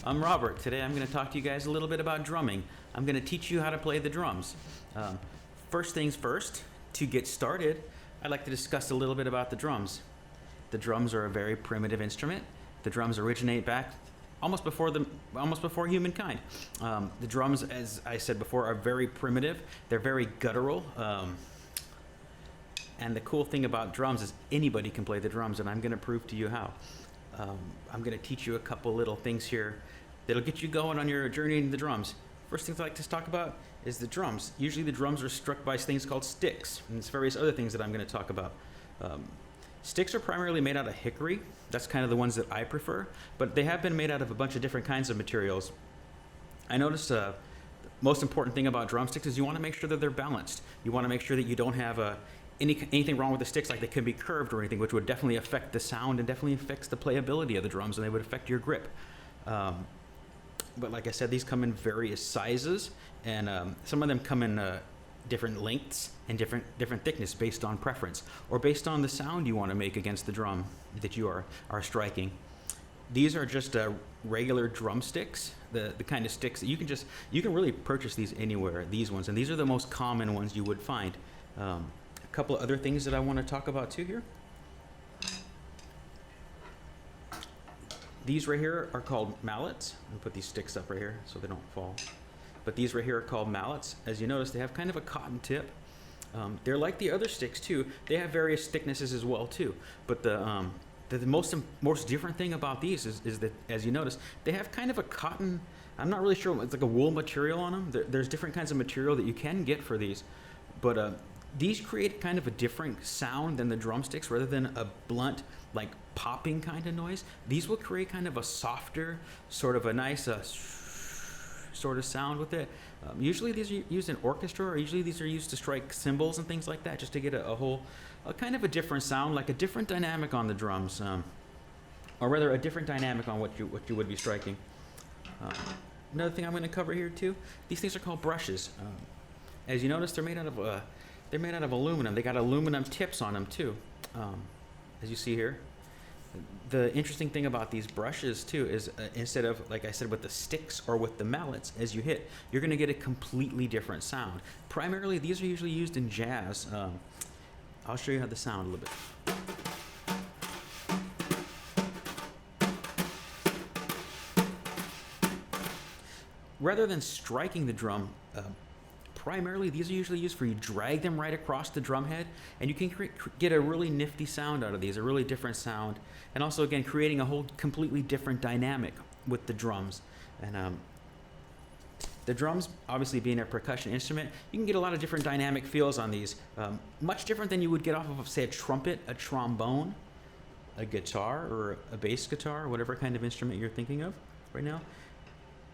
I'm Robert. Today I'm going to talk to you guys a little bit about drumming. I'm going to teach you how to play the drums. First things first, to get started, I'd like to discuss a little bit about the drums. The drums are a very primitive instrument. The drums originate back almost before humankind. The drums, as I said before, are very primitive. They're very guttural. And the cool thing about drums is anybody can play the drums, and I'm going to prove to you how. I'm going to teach you a couple little things here that'll get you going on your journey into the drums. First thing I'd like to talk about is the drums. Usually the drums are struck by things called sticks, and there's various other things that I'm going to talk about. Sticks are primarily made out of hickory. That's kind of the ones that I prefer, but they have been made out of a bunch of different kinds of materials. I noticed the most important thing about drumsticks is you want to make sure that they're balanced. You want to make sure that you don't have anything wrong with the sticks, like they can be curved or anything, which would definitely affect the sound and definitely affects the playability of the drums, and they would affect your grip. But like I said, these come in various sizes, and some of them come in different lengths and different thickness based on preference or based on the sound you want to make against the drum that you are striking. These are just regular drumsticks, the kind of sticks that you can really purchase these anywhere, these ones, and these are the most common ones you would find. A couple of other things that I want to talk about too here. These right here are called mallets. I'll put these sticks up right here so they don't fall. But these right here are called mallets. As you notice, they have kind of a cotton tip. They're like the other sticks too. They have various thicknesses as well too. But the most different thing about these is that, as you notice, they have kind of a cotton, I'm not really sure, it's like a wool material on them. There's different kinds of material that you can get for these. But these create kind of a different sound than the drumsticks. Rather than a blunt, like popping kind of noise, these will create kind of a softer, sort of a nice sort of sound with it. Usually these are used in orchestra, or usually these are used to strike cymbals and things like that, just to get a kind of a different sound, like a different dynamic on the drums, or rather a different dynamic on what you would be striking. Another thing I'm going to cover here too, these things are called brushes. As you notice, they're made out of aluminum. They got aluminum tips on them too, as you see here. The interesting thing about these brushes too is instead of, like I said, with the sticks or with the mallets, as you hit, you're going to get a completely different sound. Primarily, these are usually used in jazz. I'll show you how they sound a little bit. Rather than striking the drum, primarily, these are usually used for you drag them right across the drum head, and you can get a really nifty sound out of these, a really different sound, and also, again, creating a whole completely different dynamic with the drums. And the drums, obviously being a percussion instrument, you can get a lot of different dynamic feels on these, much different than you would get off of, say, a trumpet, a trombone, a guitar, or a bass guitar, or whatever kind of instrument you're thinking of right now.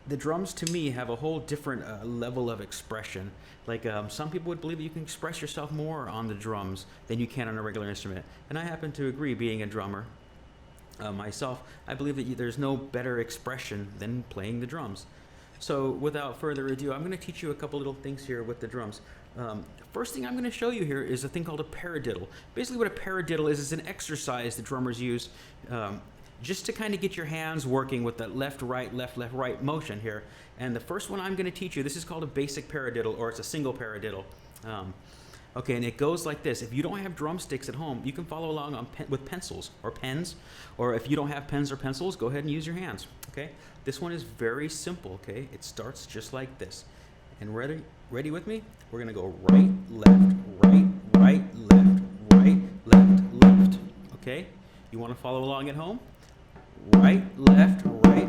The drums, to me, have a whole different level of expression. Like some people would believe that you can express yourself more on the drums than you can on a regular instrument. And I happen to agree, being a drummer myself. I believe that there's no better expression than playing the drums. So without further ado, I'm going to teach you a couple little things here with the drums. First thing I'm going to show you here is a thing called a paradiddle. Basically what a paradiddle is an exercise that drummers use just to kind of get your hands working with that left, right motion here. And the first one I'm going to teach you, this is called a basic paradiddle, or it's a single paradiddle. Okay, and it goes like this. If you don't have drumsticks at home, you can follow along with pencils or pens, or if you don't have pens or pencils, go ahead and use your hands. Okay, this one is very simple. Okay, it starts just like this. And ready with me? We're going to go right, left, left. Okay, you want to follow along at home? Right, left, left.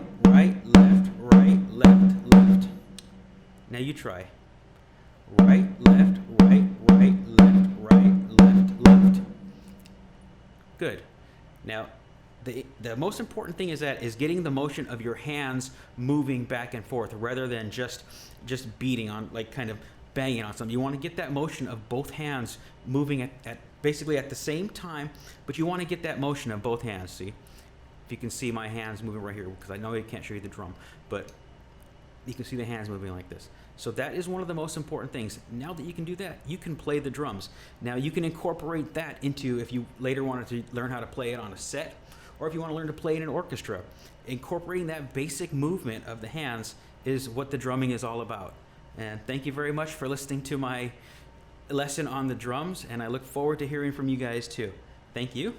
Now you try. Right, left. Good. Now, the most important thing is getting the motion of your hands moving back and forth rather than just beating on, like kind of banging on something. You want to get that motion of both hands moving at basically at the same time, but you want to get that motion of both hands, see? If you can see my hands moving right here, because I know I can't show you the drum, but you can see the hands moving like this. So that is one of the most important things. Now that you can do that, you can play the drums. Now you can incorporate that into, if you later wanted to learn how to play it on a set, or if you want to learn to play in an orchestra, incorporating that basic movement of the hands is what the drumming is all about. And thank you very much for listening to my lesson on the drums, and I look forward to hearing from you guys too. Thank you.